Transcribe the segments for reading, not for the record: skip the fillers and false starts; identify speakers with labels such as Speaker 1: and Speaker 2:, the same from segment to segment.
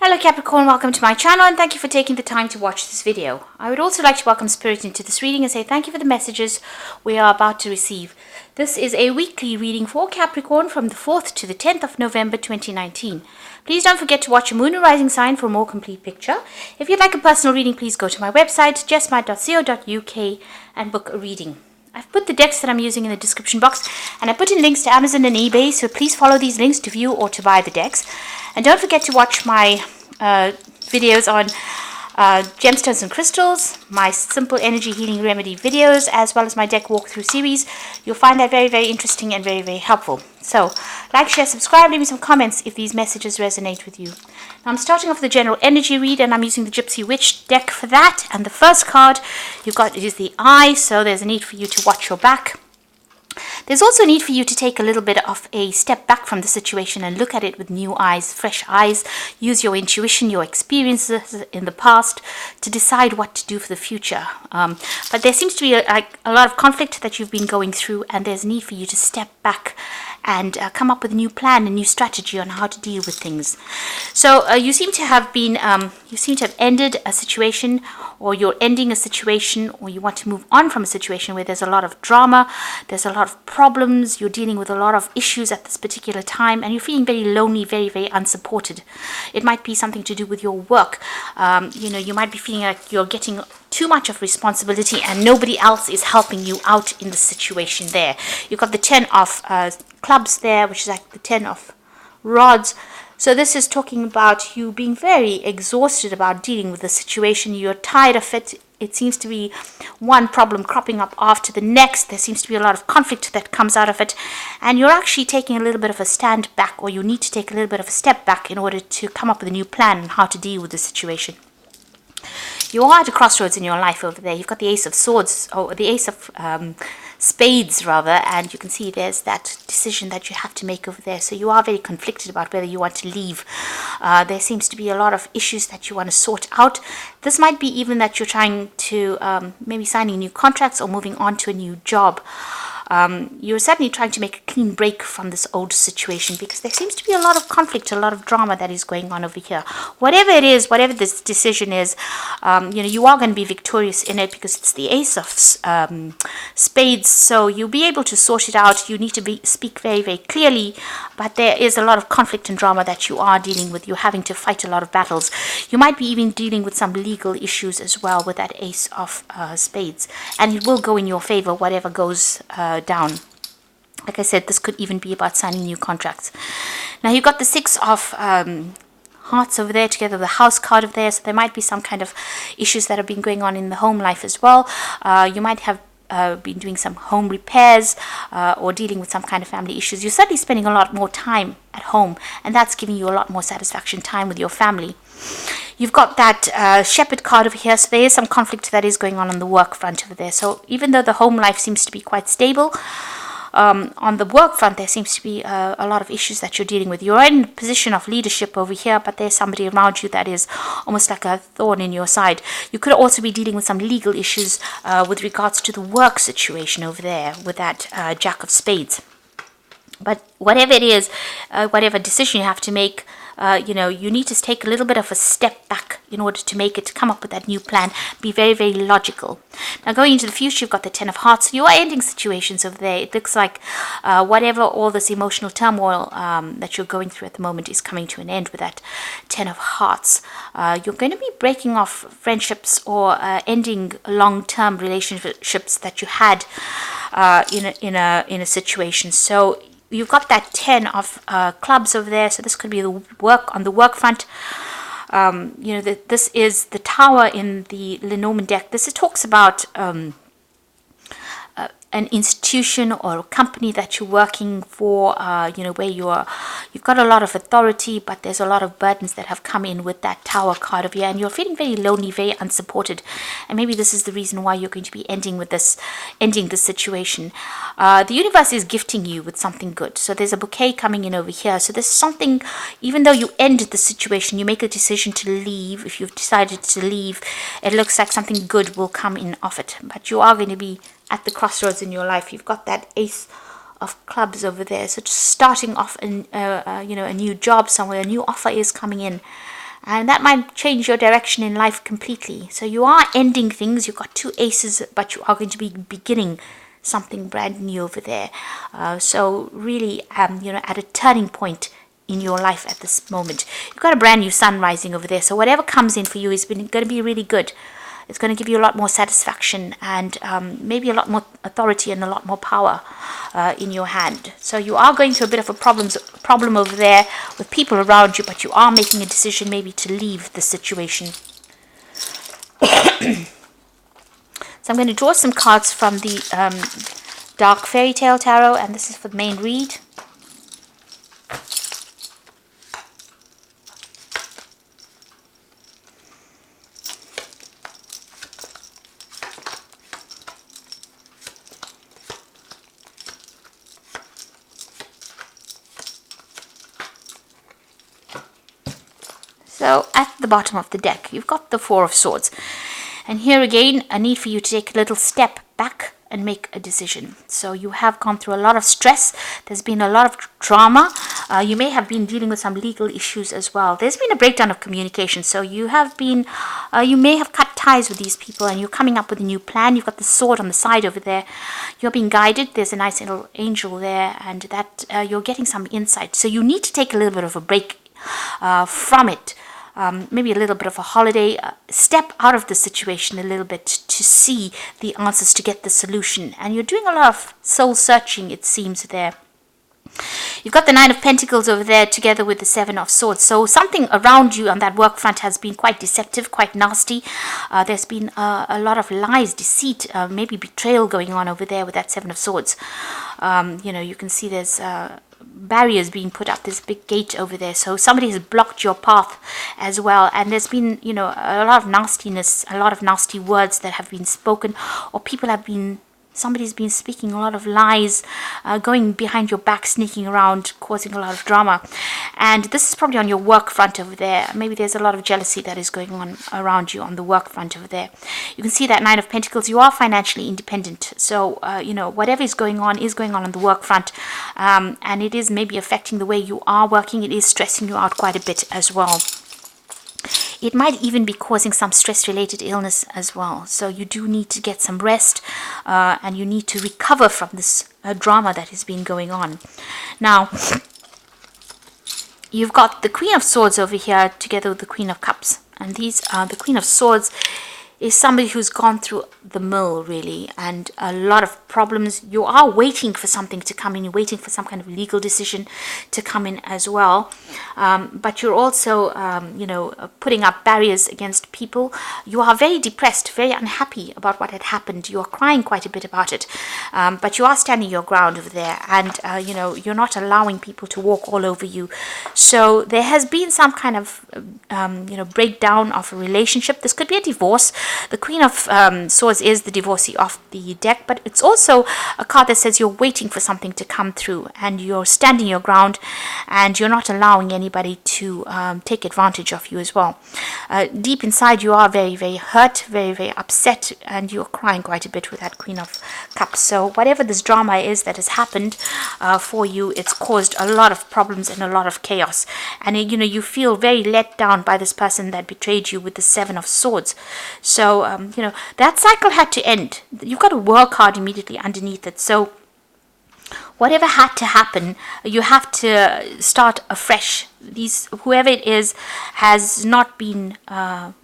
Speaker 1: Hello Capricorn, welcome to my channel and thank you for taking the time to watch this video. I would also like to welcome Spirit into this reading and say thank you for the messages we are about to receive. This is a weekly reading for Capricorn from the 4th to the 10th of November 2019. Please don't forget to watch your moon and rising sign for a more complete picture. If you'd like a personal reading, please go to my website jessmite.co.uk and book a reading. I've put the decks that I'm using in the description box and I put in links to Amazon and eBay, so please follow these links to view or to buy the decks. And don't forget to watch my videos on gemstones and crystals, my simple energy healing remedy videos, as well as my deck walkthrough series. You'll find that very, very interesting and very, very helpful. So, like, share, subscribe, leave me some comments if these messages resonate with you. Now, I'm starting off with the general energy read, and I'm using the Gypsy Witch deck for that. And the first card you've got is the Eye, so there's a need for you to watch your back. There's also a need for you to take a little bit of a step back from the situation and look at it with new eyes, fresh eyes. Use your intuition, your experiences in the past to decide what to do for the future. But there seems to be a lot of conflict that you've been going through, and there's a need for you to step back and come up with a new plan, a new strategy on how to deal with things. So you seem to have ended a situation, or you're ending a situation, or you want to move on from a situation where there's a lot of drama, there's a lot of problems, you're dealing with a lot of issues at this particular time, and you're feeling very lonely, very, very unsupported. It might be something to do with your work. You might be feeling like you're getting too much of responsibility and nobody else is helping you out in the situation there. You've got the 10 of clubs there, which is like the 10 of rods. So this is talking about you being very exhausted about dealing with the situation. You're tired of it. It seems to be one problem cropping up after the next. There seems to be a lot of conflict that comes out of it. And you're actually taking a little bit of a stand back, or you need to take a little bit of a step back in order to come up with a new plan on how to deal with the situation. You are at a crossroads in your life over there. You've got the Ace of Swords, or the Ace of Spades rather, and you can see there's that decision that you have to make over there. So you are very conflicted about whether you want to leave. There seems to be a lot of issues that you want to sort out. This might be even that you're trying to maybe signing new contracts or moving on to a new job. You're certainly trying to make a clean break from this old situation, because there seems to be a lot of conflict, a lot of drama that is going on over here. Whatever it is, whatever this decision is, you are going to be victorious in it, because it's the Ace of Spades, so you'll be able to sort it out. You need to speak very, very clearly, but there is a lot of conflict and drama that you are dealing with. You're having to fight a lot of battles. You might be even dealing with some legal issues as well with that Ace of Spades, and it will go in your favor, whatever goes down. Like I said, this could even be about signing new contracts. Now you've got the 6 of Hearts over there together with the House card over there, so there might be some kind of issues that have been going on in the home life as well. You might have been doing some home repairs or dealing with some kind of family issues. You're certainly spending a lot more time at home, and that's giving you a lot more satisfaction, time with your family. You've got that Shepherd card over here, so there is some conflict that is going on the work front over there. So even though the home life seems to be quite stable, on the work front there seems to be a lot of issues that you're dealing with. You're in a position of leadership over here, but there's somebody around you that is almost like a thorn in your side. You could also be dealing with some legal issues with regards to the work situation over there with that Jack of Spades. But whatever it is, whatever decision you have to make, you need to take a little bit of a step back in order to make it, come up with that new plan. Be very, very logical. Now going into the future, you've got the 10 of Hearts. You are ending situations over there. It looks like whatever all this emotional turmoil that you're going through at the moment is coming to an end with that 10 of Hearts. You're going to be breaking off friendships or ending long-term relationships that you had in a situation. So you've got that 10 of clubs over there, so this could be the work on the work front. This is the Tower in the Lenormand deck. This talks about an institution or a company that you're working for, where you've got a lot of authority, but there's a lot of burdens that have come in with that Tower card over here, and you're feeling very lonely, very unsupported, and maybe this is the reason why you're going to be ending this situation. The universe is gifting you with something good, so there's a bouquet coming in over here. So there's something, even though you end the situation, you make a decision to leave. If you've decided to leave, it looks like something good will come in of it, but you are going to be at the crossroads in your life. You've got that Ace of Clubs over there, so just starting off a new job somewhere. A new offer is coming in, and that might change your direction in life completely. So you are ending things. You've got 2 aces, but you are going to be beginning something brand new over there. So really, at a turning point in your life at this moment. You've got a brand new sun rising over there. So whatever comes in for you is going to be really good. It's going to give you a lot more satisfaction and maybe a lot more authority and a lot more power in your hand. So you are going through a bit of a problem over there with people around you, but you are making a decision maybe to leave the situation. So I'm going to draw some cards from the Dark Fairytale Tarot, and this is for the main read. So at the bottom of the deck, you've got the Four of Swords. And here again, a need for you to take a little step back and make a decision. So you have gone through a lot of stress. There's been a lot of drama. You may have been dealing with some legal issues as well. There's been a breakdown of communication. So you may have cut ties with these people and you're coming up with a new plan. You've got the sword on the side over there. You're being guided. There's a nice little angel there, and that you're getting some insight. So you need to take a little bit of a break from it. Maybe a little bit of a holiday, step out of the situation a little bit to see the answers, to get the solution. And you're doing a lot of soul searching, it seems, there. You've got the Nine of Pentacles over there together with the Seven of Swords. So something around you on that work front has been quite deceptive, quite nasty. There's been a lot of lies, deceit, maybe betrayal going on over there with that Seven of Swords. You can see there's barriers being put up, this big gate over there. So somebody has blocked your path as well. And there's been, a lot of nastiness, a lot of nasty words that have been spoken, or somebody's been speaking a lot of lies, going behind your back, sneaking around, causing a lot of drama. And this is probably on your work front over there. Maybe there's a lot of jealousy that is going on around you on the work front over there. You can see that Nine of Pentacles. You are financially independent. So, whatever is going on the work front. And it is maybe affecting the way you are working. It is stressing you out quite a bit as well. It might even be causing some stress-related illness as well. So you do need to get some rest and you need to recover from this drama that has been going on. Now, you've got the Queen of Swords over here together with the Queen of Cups. And the Queen of Swords is somebody who's gone through the mill, really, and a lot of problems. You are waiting for something to come in. You're waiting for some kind of legal decision to come in as well. But you're also, putting up barriers against people. You are very depressed, very unhappy about what had happened. You are crying quite a bit about it. But you are standing your ground over there. And, you're not allowing people to walk all over you. So there has been some kind of, breakdown of a relationship. This could be a divorce. The Queen of Swords is the divorcee of the deck, but it's also a card that says you're waiting for something to come through and you're standing your ground and you're not allowing anybody to take advantage of you as well. Deep inside you are very, very hurt, very, very upset, and you're crying quite a bit with that Queen of Cups. So whatever this drama is that has happened for you, it's caused a lot of problems and a lot of chaos. And you feel very let down by this person that betrayed you with the Seven of Swords. So, that cycle had to end. You've got to work hard immediately underneath it. So, whatever had to happen, you have to start afresh. Whoever it is has not been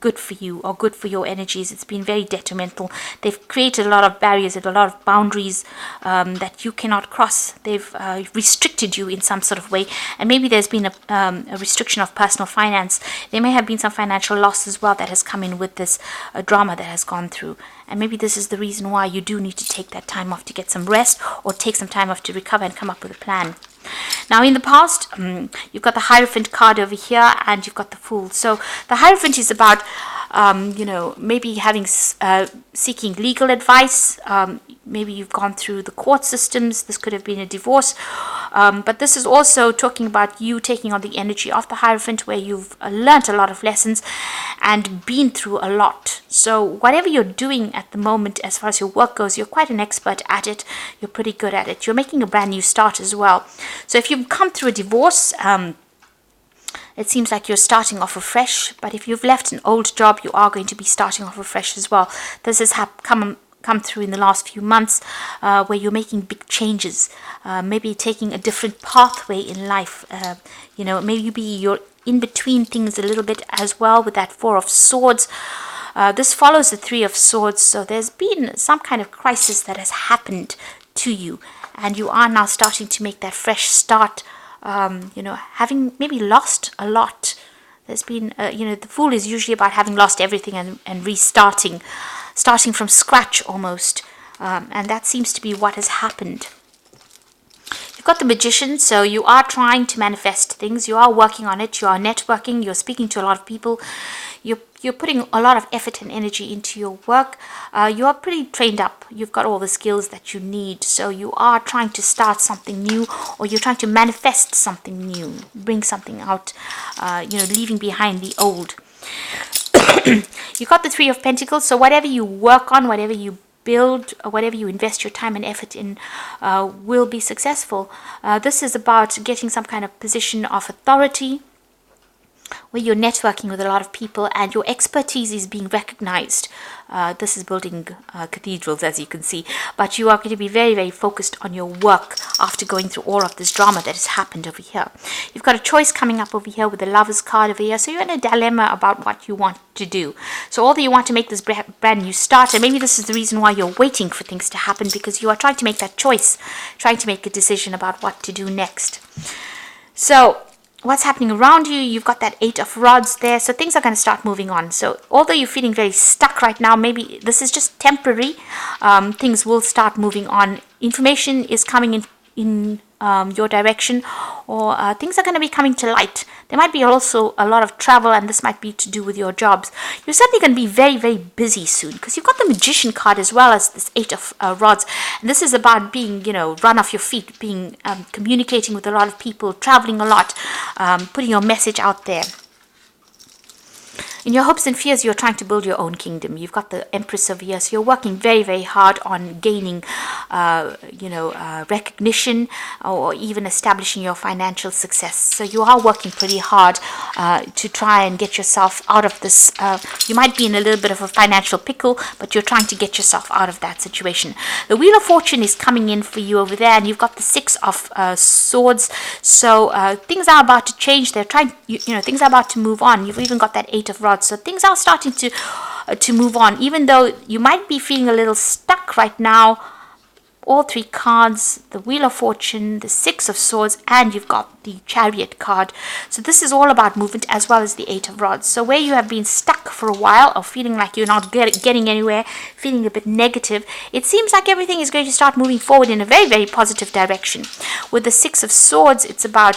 Speaker 1: good for you or good for your energies. It's been very detrimental. They've created a lot of barriers and a lot of boundaries that you cannot cross. They've restricted you in some sort of way. And maybe there's been a restriction of personal finance. There may have been some financial loss as well that has come in with this drama that has gone through. And maybe this is the reason why you do need to take that time off to get some rest or take some time off to recover and come up with a plan. Now, in the past, you've got the Hierophant card over here and you've got the Fool. So the Hierophant is about, maybe seeking legal advice. Maybe you've gone through the court systems. This could have been a divorce. But this is also talking about you taking on the energy of the Hierophant, where you've learnt a lot of lessons and been through a lot. So whatever you're doing at the moment, as far as your work goes, you're quite an expert at it. You're pretty good at it. You're making a brand new start as well. So if you've come through a divorce, It seems like you're starting off afresh, but if you've left an old job, you are going to be starting off afresh as well. This has come through in the last few months, where you're making big changes, maybe taking a different pathway in life. Maybe you're in between things a little bit as well with that Four of Swords. This follows the Three of Swords, so there's been some kind of crisis that has happened to you, and you are now starting to make that fresh start, having maybe lost a lot. There's been, the Fool is usually about having lost everything and restarting, starting from scratch almost, and that seems to be what has happened. You've got the Magician, so you are trying to manifest things, you are working on it, you are networking, you're speaking to a lot of people, you're putting a lot of effort and energy into your work. You are pretty trained up. You've got all the skills that you need. So you are trying to start something new, or you're trying to manifest something new, bring something out, leaving behind the old. You got the Three of Pentacles. So whatever you work on, whatever you build, or whatever you invest your time and effort in, will be successful. This is about getting some kind of position of authority, where you're networking with a lot of people and your expertise is being recognized. This is building cathedrals, as you can see, but you are going to be very, very focused on your work after going through all of this drama that has happened over here. You've got a choice coming up over here with the Lovers card over here, so you're in a dilemma about what you want to do. So although you want to make this brand new start, and maybe this is the reason why you're waiting for things to happen, because you are trying to make that choice, trying to make a decision about what to do next. So what's happening around you? You've got that Eight of Rods there, so things are going to start moving on. So although you're feeling very stuck right now, maybe this is just temporary. Things will start moving on. Information is coming in your direction, or things are going to be coming to light. There might be also a lot of travel, and this might be to do with your jobs. You're certainly going to be very, very busy soon, because you've got the Magician card as well as this Eight of Rods. And this is about being, run off your feet, being communicating with a lot of people, traveling a lot, putting your message out there. In your hopes and fears, you're trying to build your own kingdom. You've got the Empress over here, so you're working very, very hard on gaining, recognition, or even establishing your financial success. So you are working pretty hard to try and get yourself out of this. You might be in a little bit of a financial pickle, but you're trying to get yourself out of that situation. The Wheel of Fortune is coming in for you over there, and you've got the Six of Swords. So things are about to change. They're trying, things are about to move on. You've even got that Eight of Rods. So things are starting to move on, even though you might be feeling a little stuck right now. All three cards, the Wheel of Fortune, the Six of Swords, and you've got the Chariot card. So this is all about movement, as well as the Eight of Rods. So where you have been stuck for a while, or feeling like you're not getting anywhere, feeling a bit negative, it seems like everything is going to start moving forward in a very, very positive direction. With the Six of Swords, it's about,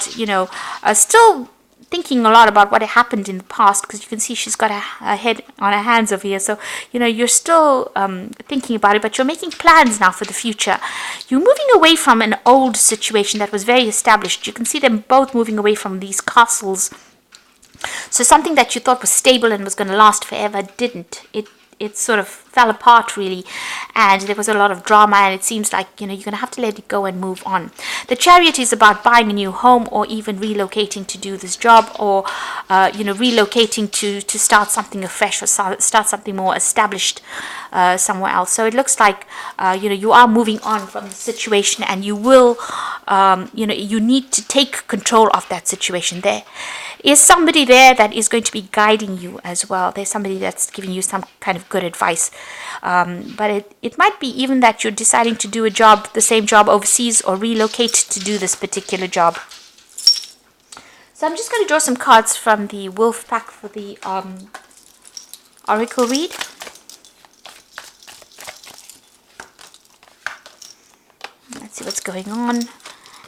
Speaker 1: still thinking a lot about what happened in the past, because you can see she's got her head on her hands over here. So you're still thinking about it, but you're making plans now for the future. You're moving away from an old situation that was very established. You can see them both moving away from these castles. So something that you thought was stable and was going to last forever didn't. It sort of fell apart, really, and there was a lot of drama, and it seems like you're going to have to let it go and move on. The Chariot is about buying a new home, or even relocating to do this job, or relocating to start something afresh, or start something more established somewhere else. So it looks like you are moving on from the situation, and you will you need to take control of that situation. There is somebody there that is going to be guiding you as well. There's somebody that's giving you some kind of good advice, but it might be even that you're deciding to do the same job overseas, or relocate to do this particular job. So I'm just going to draw some cards from the Wolf pack for the Oracle read. Let's see what's going on.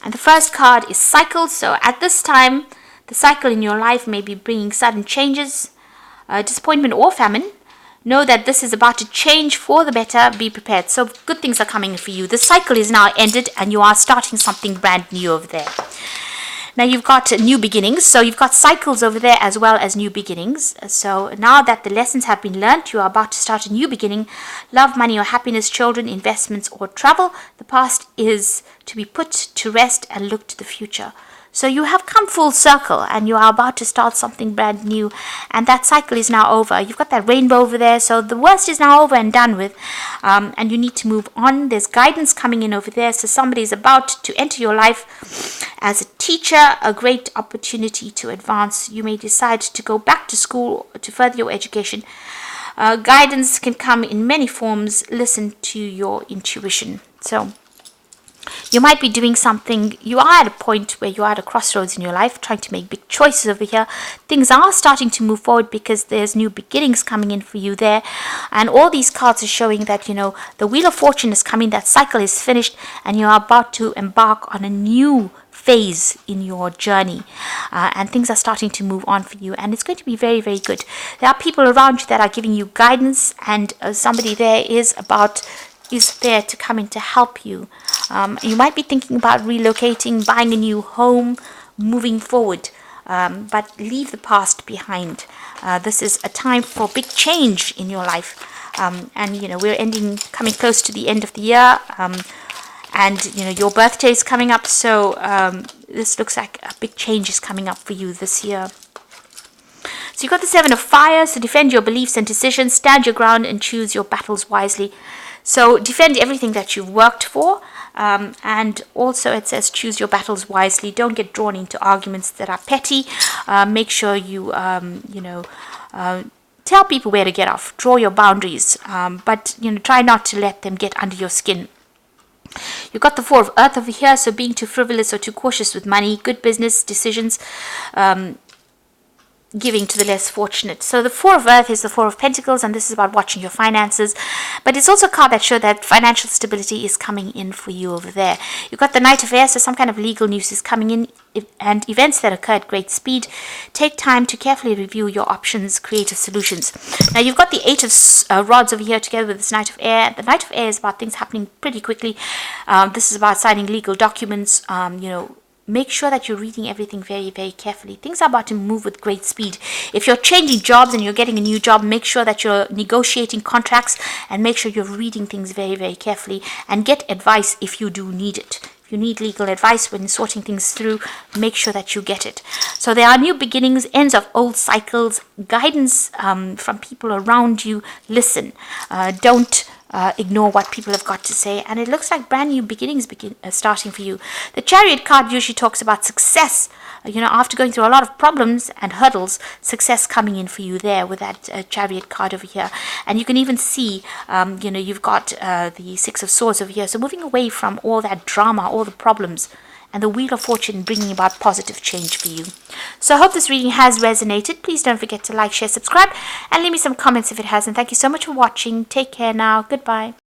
Speaker 1: And the first card is Cycle. So at this time, the cycle in your life may be bringing sudden changes, disappointment, or famine. Know that this is about to change for the better. Be prepared. So good things are coming for you. The cycle is now ended, and you are starting something brand new over there. Now you've got new beginnings. So you've got cycles over there as well as new beginnings. So now that the lessons have been learnt, you are about to start a new beginning. Love, money, or happiness, children, investments, or travel. The past is to be put to rest and look to the future. So you have come full circle and you are about to start something brand new, and that cycle is now over. You've got that rainbow over there, so the worst is now over and done with, and you need to move on. There's guidance coming in over there, so somebody is about to enter your life as a teacher, a great opportunity to advance. You may decide to go back to school to further your education. Guidance can come in many forms. Listen to your intuition. So you might be doing something, you are at a point where you are at a crossroads in your life, trying to make big choices over here. Things are starting to move forward because there's new beginnings coming in for you there. And all these cards are showing that, the Wheel of Fortune is coming, that cycle is finished, and you are about to embark on a new phase in your journey, and things are starting to move on for you, and it's going to be very, very good. There are people around you that are giving you guidance, and somebody there is there to come in to help you. You might be thinking about relocating, buying a new home, moving forward, but leave the past behind. This is a time for big change in your life, and we're coming close to the end of the year, and your birthday is coming up, so this looks like a big change is coming up for you this year. So you've got the Seven of Fire, so defend your beliefs and decisions, stand your ground and choose your battles wisely. So defend everything that you've worked for, and also it says choose your battles wisely. Don't get drawn into arguments that are petty. Make sure you, tell people where to get off. Draw your boundaries, but try not to let them get under your skin. You've got the Four of Earth over here, so being too frivolous or too cautious with money, good business decisions, giving to the less fortunate. So the Four of Earth is the Four of Pentacles, and this is about watching your finances, but it's also a card that shows that financial stability is coming in for you over there. You've got the Knight of Air, so some kind of legal news is coming in, and events that occur at great speed. Take time to carefully review your options, creative solutions. Now you've got the Eight of Rods over here together with this Knight of Air. The Knight of Air is about things happening pretty quickly. This is about signing legal documents, make sure that you're reading everything very, very carefully. Things are about to move with great speed. If you're changing jobs and you're getting a new job, make sure that you're negotiating contracts, and make sure you're reading things very, very carefully, and get advice if you do need it. If you need legal advice when sorting things through, make sure that you get it. So there are new beginnings, ends of old cycles, guidance from people around you. Listen. Don't ignore what people have got to say, and it looks like brand new beginnings starting for you. The Chariot card usually talks about success, after going through a lot of problems and hurdles, success coming in for you there with that Chariot card over here. And you can even see you've got the Six of Swords over here, so moving away from all that drama, all the problems, and the Wheel of Fortune bringing about positive change for you. So I hope this reading has resonated. Please don't forget to like, share, subscribe, and leave me some comments if it has. And thank you so much for watching. Take care now. Goodbye.